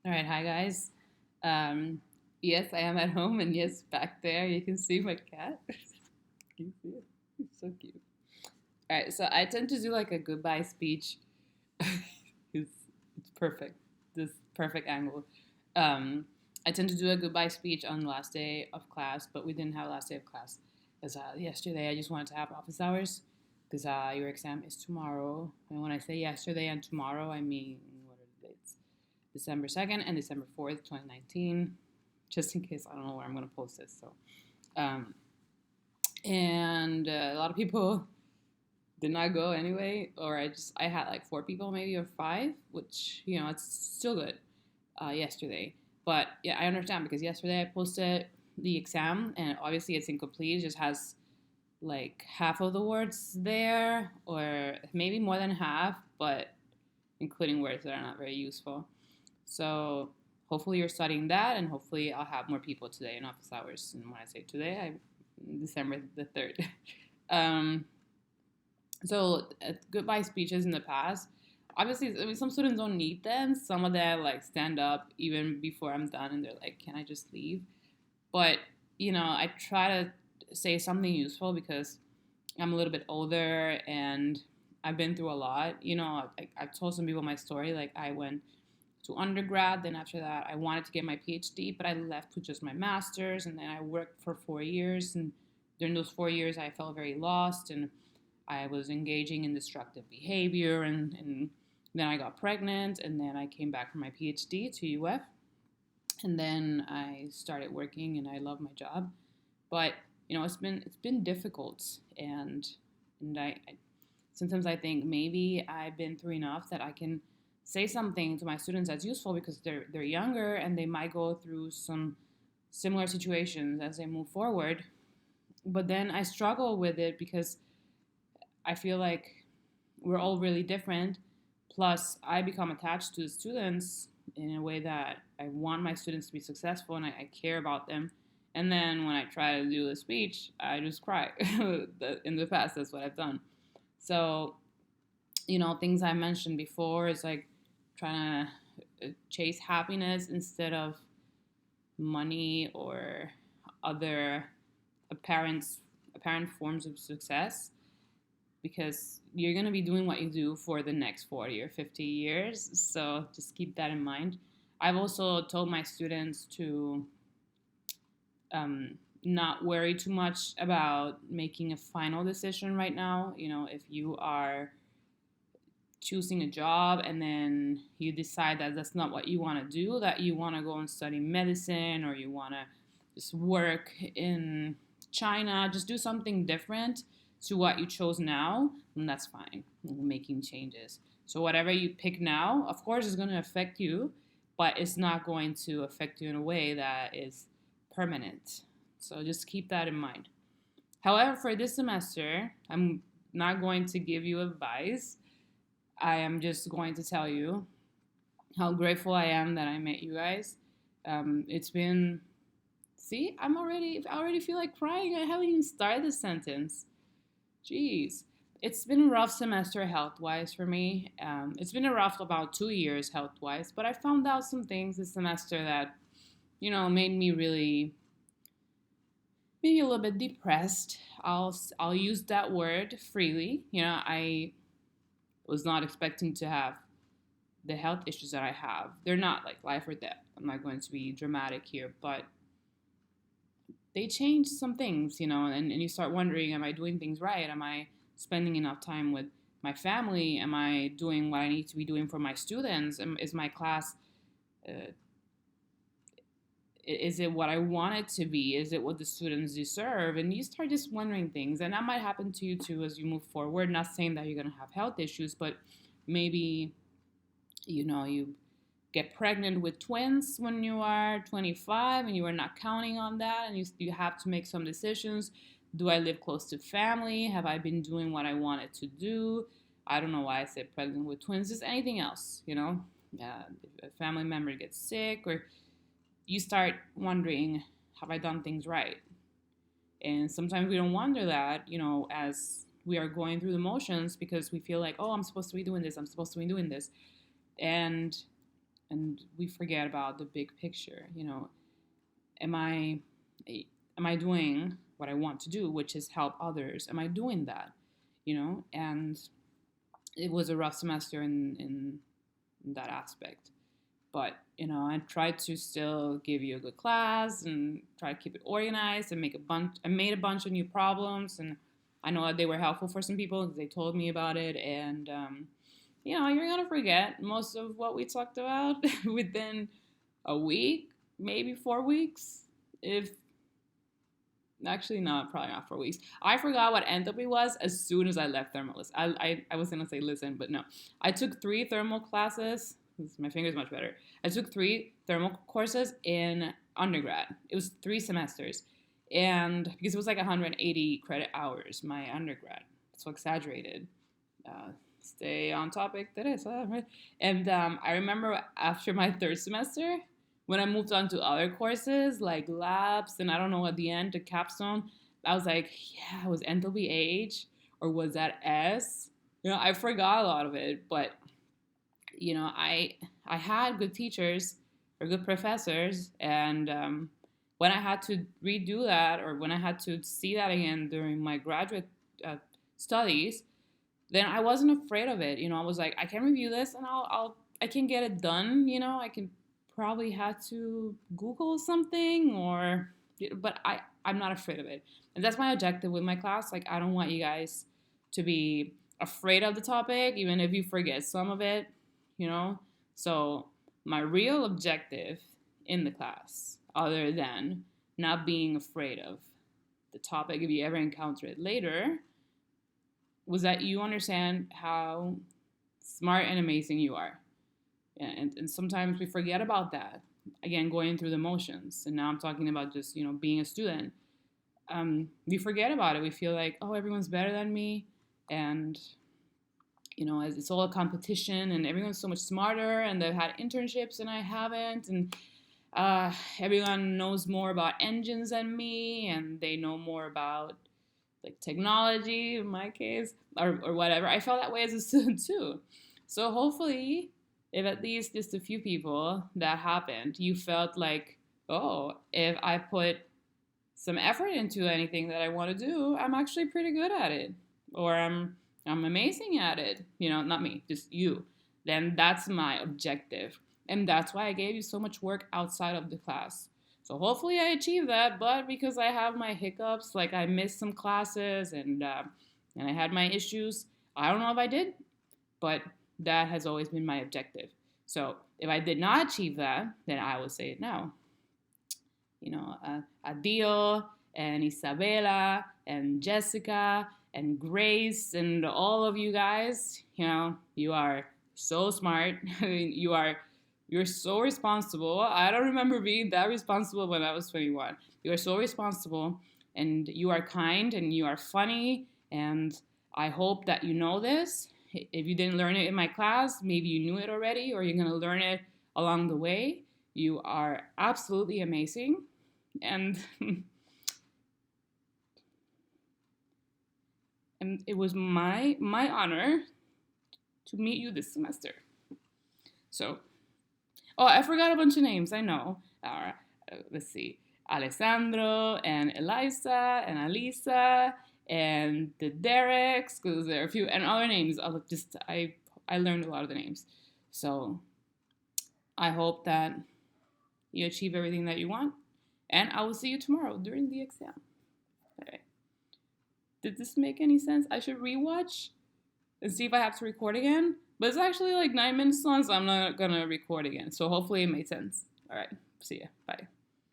All right, hi guys. Um, yes, I am at home, and yes, back there you can see my cat. Can you see it? He's so cute. All right, so I tend to do like a goodbye speech. it's, it's perfect. This perfect angle. Um, I tend to do a goodbye speech on the last day of class, but we didn't have a last day of class because yesterday I just wanted to have office hours because your exam is tomorrow. And when I say yesterday and tomorrow, I mean what are the dates? December 2nd and December 4th, 2019, just in case I don't know where I'm going to post this. Um, and a lot of people did not go anyway, or I had like four people maybe or five, which, it's still good yesterday. But yeah, I understand because yesterday I posted the exam and obviously it's incomplete. It just has like half of the words there, or maybe more than half, but including words that are not very useful. So hopefully you're studying that, and hopefully I'll have more people today in office hours. And when I say today, December the 3rd. um, so goodbye speeches in the past. Obviously, I mean, some students don't need them. Some of them like stand up even before I'm done, and they're like, "Can I just leave?" But I try to say something useful because I'm a little bit older and I've been through a lot. I've told some people my story. Like I went to undergrad. Then after that, I wanted to get my PhD, but I left with just my master's. And then I worked for 4 years. And during those 4 years, I felt very lost and I was engaging in destructive behavior. And then I got pregnant. And then I came back from my PhD to UF. And then I started working and I love my job. But it's been difficult, and I sometimes I think maybe I've been through enough that I can say something to my students that's useful because they're younger and they might go through some similar situations as they move forward. But then I struggle with it because I feel like we're all really different. Plus, I become attached to the students in a way that I want my students to be successful and I care about them. And then when I try to do a speech, I just cry. In the past, that's what I've done. So, things I mentioned before is like trying to chase happiness instead of money or other apparent apparent forms of success because you're going to be doing what you do for the next 40 or 50 years. So just keep that in mind. I've also told my students to not worry too much about making a final decision right now. If you are choosing a job and then you decide that that's not what you want to do, that you want to go and study medicine or you want to just work in China, just do something different to what you chose now, and that's fine. Making changes. So whatever you pick now, of course, is going to affect you, but it's not going to affect you in a way that is permanent. So just keep that in mind. However, for this semester, I'm not going to give you advice. I am just going to tell you how grateful I am that I met you guys. It's been, see, I already feel like crying. I haven't even started the sentence. Jeez. It's been a rough semester health wise for me. It's been a rough about 2 years health wise, but I found out some things this semester that, made me really, maybe a little bit depressed. I'll use that word freely. I was not expecting to have the health issues that I have. They're not like life or death. I'm not going to be dramatic here, but they change some things, and you start wondering, am I doing things right? Am I spending enough time with my family? Am I doing what I need to be doing for my students? Is my class, uh, is it what I want it to be? Is it what the students deserve? And you start just wondering things. And that might happen to you too as you move forward. Not saying that you're going to have health issues, but maybe, you get pregnant with twins when you are 25 and you are not counting on that and you have to make some decisions. Do I live close to family? Have I been doing what I wanted to do? I don't know why I said pregnant with twins. Just anything else, if a family member gets sick or you start wondering, have I done things right? And sometimes we don't wonder that, as we are going through the motions because we feel like, oh, I'm supposed to be doing this, I'm supposed to be doing this. And and we forget about the big picture. You know, am I am I doing what I want to do, which is help others? Am I doing that? You know, and it was a rough semester in that aspect. But you know, I tried to still give you a good class and try to keep it organized and make a bunch. I made a bunch of new problems, and I know that they were helpful for some people because they told me about it. And you know, you're gonna forget most of what we talked about within a week, maybe 4 weeks. If actually not, probably not 4 weeks. I forgot what enthalpy was as soon as I left thermal. I was gonna say listen, but no. I took 3 thermal classes. My finger's much better. I took 3 thermal courses in undergrad. It was 3 semesters, and because it was like 180 credit hours, my undergrad. So exaggerated. Uh, Stay on topic, Teresa, right? And I remember after my 3rd semester, when I moved on to other courses like labs, and I don't know at the end, the capstone, I was like, yeah, was enthalpy H or was that S? You know, I forgot a lot of it, but you know, I had good teachers or good professors, and when I had to redo that or when I had to see that again during my graduate uh, studies, then I wasn't afraid of it. You know, I was like, I can review this and I can get it done. You know, I can probably have to Google something or, but I'm not afraid of it. And that's my objective with my class. Like, I don't want you guys to be afraid of the topic, even if you forget some of it, you know? So, my real objective in the class, other than not being afraid of the topic if you ever encounter it later, was that you understand how smart and amazing you are. And sometimes we forget about that. Again, going through the motions. And now I'm talking about just, you know, being a student. We forget about it. We feel like, oh, everyone's better than me. And, you know, it's all a competition and everyone's so much smarter and they've had internships and I haven't. And everyone knows more about engines than me and they know more about like technology in my case or whatever. I felt that way as a student too. So hopefully, if at least just a few people that happened, you felt like, oh, if I put some effort into anything that I want to do, I'm actually pretty good at it, or I'm amazing at it. You know, not me, just you. Then that's my objective, and that's why I gave you so much work outside of the class. So hopefully I achieve that, but because I have my hiccups, like I missed some classes and I had my issues, I don't know if I did, but that has always been my objective. So if I did not achieve that, then I will say it now. You know, Adio and Isabella and Jessica and Grace and all of you guys, you know, you are so smart. I mean, you're so responsible. I don't remember being that responsible when I was 21. You are so responsible and you are kind and you are funny and I hope that you know this. If you didn't learn it in my class, maybe you knew it already or you're going to learn it along the way. You are absolutely amazing. And and it was my honor to meet you this semester. So, oh, I forgot a bunch of names. I know. Let's see, Alessandro and Elisa and Alisa and the Dereks, because there are a few and other names. I learned a lot of the names. So I hope that you achieve everything that you want, and I will see you tomorrow during the exam. Okay. Did this make any sense? I should rewatch and see if I have to record again. But it's actually like 9 minutes long, so I'm not gonna record again. So hopefully it made sense. All right. See ya. Bye.